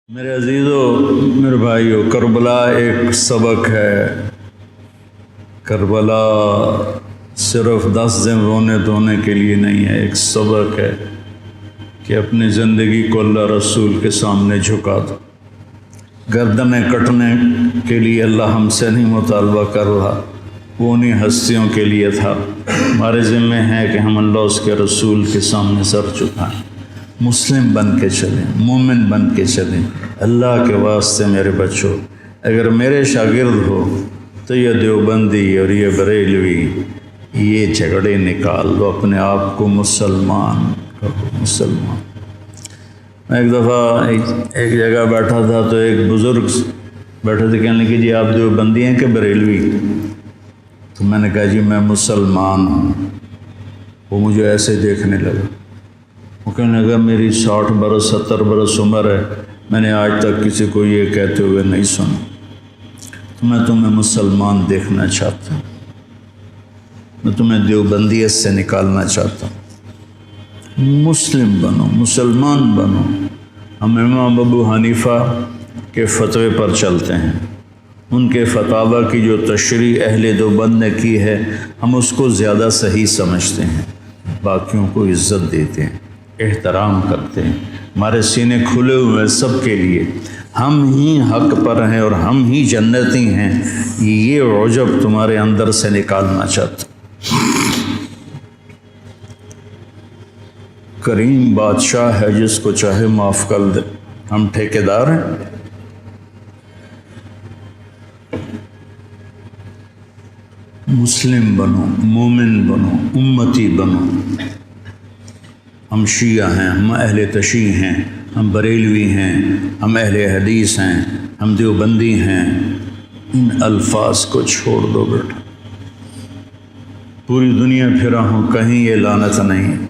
میرے عزیزو، میرے بھائیو، کربلا ایک سبق ہے۔ کربلا صرف 10 دن رونے دھونے کے لیے نہیں ہے، ایک سبق ہے کہ اپنی زندگی کو اللہ رسول کے سامنے جھکا دو۔ گردنیں کٹنے کے لیے اللہ ہم سے نہیں مطالبہ کر رہا، وہ انہیں ہستیوں کے لیے تھا۔ ہمارے ذمہ ہے کہ ہم اللہ اس کے رسول کے سامنے سر جھکائیں، مسلم بن کے چلیں، مومن بن کے چلیں۔ اللہ کے واسطے میرے بچوں، اگر میرے شاگرد ہو تو یہ دیوبندی اور یہ بریلوی، یہ جھگڑے نکال دو، اپنے آپ کو مسلمان کرو، مسلمان۔ میں ایک دفعہ ایک جگہ بیٹھا تھا تو ایک بزرگ بیٹھے تھے، کہنے لگے جی آپ دیوبندی ہیں کہ بریلوی؟ تو میں نے کہا جی میں مسلمان ہوں۔ وہ مجھے ایسے دیکھنے لگا، وہ کہنے لگا میری 60 برس 70 برس عمر ہے، میں نے آج تک کسی کو یہ کہتے ہوئے نہیں سنا، تو میں تمہیں مسلمان دیکھنا چاہتا ہوں، میں تمہیں دیوبندیت سے نکالنا چاہتا ہوں۔ مسلم بنو، مسلمان بنو۔ ہم امام ابو حنیفہ کے فتوے پر چلتے ہیں، ان کے فتاوی کی جو تشریح اہل دیوبند نے کی ہے ہم اس کو زیادہ صحیح سمجھتے ہیں، باقیوں کو عزت دیتے ہیں، احترام کرتے ہیں۔ ہمارے سینے کھلے ہوئے ہیں سب کے لیے، ہم ہی حق پر ہیں اور ہم ہی جنتی ہیں، یہ عجب تمہارے اندر سے نکالنا چاہتا۔ کریم بادشاہ ہے، جس کو چاہے معاف کر دے، ہم ٹھیکیدار ہیں۔ مسلم بنو، مومن بنو، امتی بنو۔ ہم شیعہ ہیں، ہم اہل تشیع ہیں، ہم بریلوی ہیں، ہم اہل حدیث ہیں، ہم دیوبندی ہیں۔ ان الفاظ کو چھوڑ دو بیٹا، پوری دنیا پھرا ہوں کہیں یہ لعنت نہیں،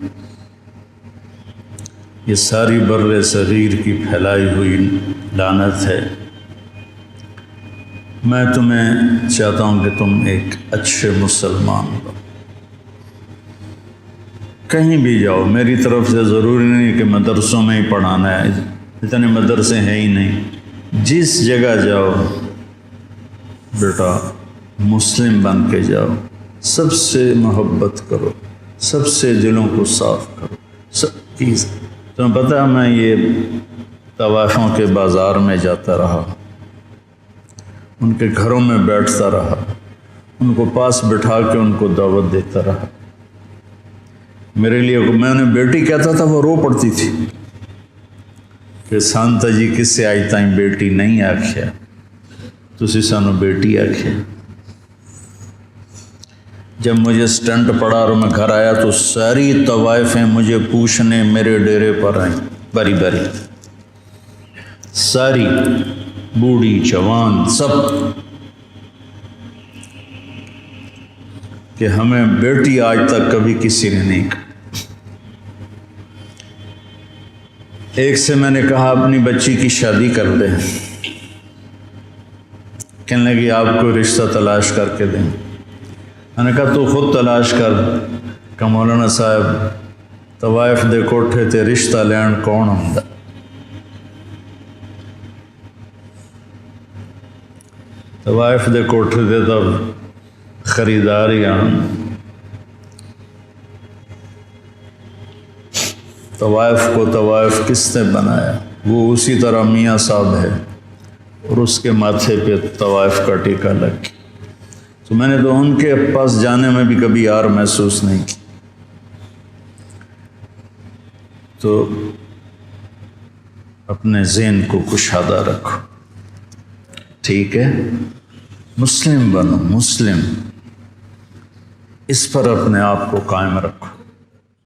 یہ ساری بر صغیر کی پھیلائی ہوئی لعنت ہے۔ میں تمہیں چاہتا ہوں کہ تم ایک اچھے مسلمان ہو، کہیں بھی جاؤ، میری طرف سے ضروری نہیں کہ مدرسوں میں ہی پڑھانا ہے، اتنے مدرسے ہیں ہی نہیں، جس جگہ جاؤ بیٹا مسلم بن کے جاؤ، سب سے محبت کرو، سب سے دلوں کو صاف کرو، سب چیز۔ تمہیں پتہ ہے میں یہ طوائفوں کے بازار میں جاتا رہا، ان کے گھروں میں بیٹھتا رہا، ان کو پاس بٹھا کے ان کو دعوت دیتا رہا۔ میرے لیے میں انہیں بیٹی کہتا تھا، وہ رو پڑتی تھی کہ سانتا جی کس سے آئی تائیں بیٹی نہیں آکھیا، تسی سانو بیٹی آکھیا۔ جب مجھے سٹنٹ پڑا اور میں گھر آیا تو ساری طوائفیں مجھے پوچھنے میرے ڈیرے پر آئیں، باری باری، ساری، بوڑھی جوان سب، کہ ہمیں بیٹی آج تک کبھی کسی نے نہیں کہا۔ ایک سے میں نے کہا اپنی بچی کی شادی کر دیں، کہنے لگی آپ کو رشتہ تلاش کر کے دیں۔ میں نے کہا تو خود تلاش کر، کہ مولانا صاحب طوائف دے کوٹھے تے رشتہ لین کون ہوندا؟ طوائف دے کوٹھے تے تب خریدار ہی آن۔ طوائف کو طوائف کس نے بنایا؟ وہ اسی طرح میاں صاحب ہے اور اس کے ماتھے پہ طوائف کا ٹیکہ لگ گیا۔ تو میں نے تو ان کے پاس جانے میں بھی کبھی یار محسوس نہیں کی۔ تو اپنے ذہن کو کشادہ رکھو، ٹھیک ہے؟ مسلم بنو، مسلم، اس پر اپنے آپ کو قائم رکھو۔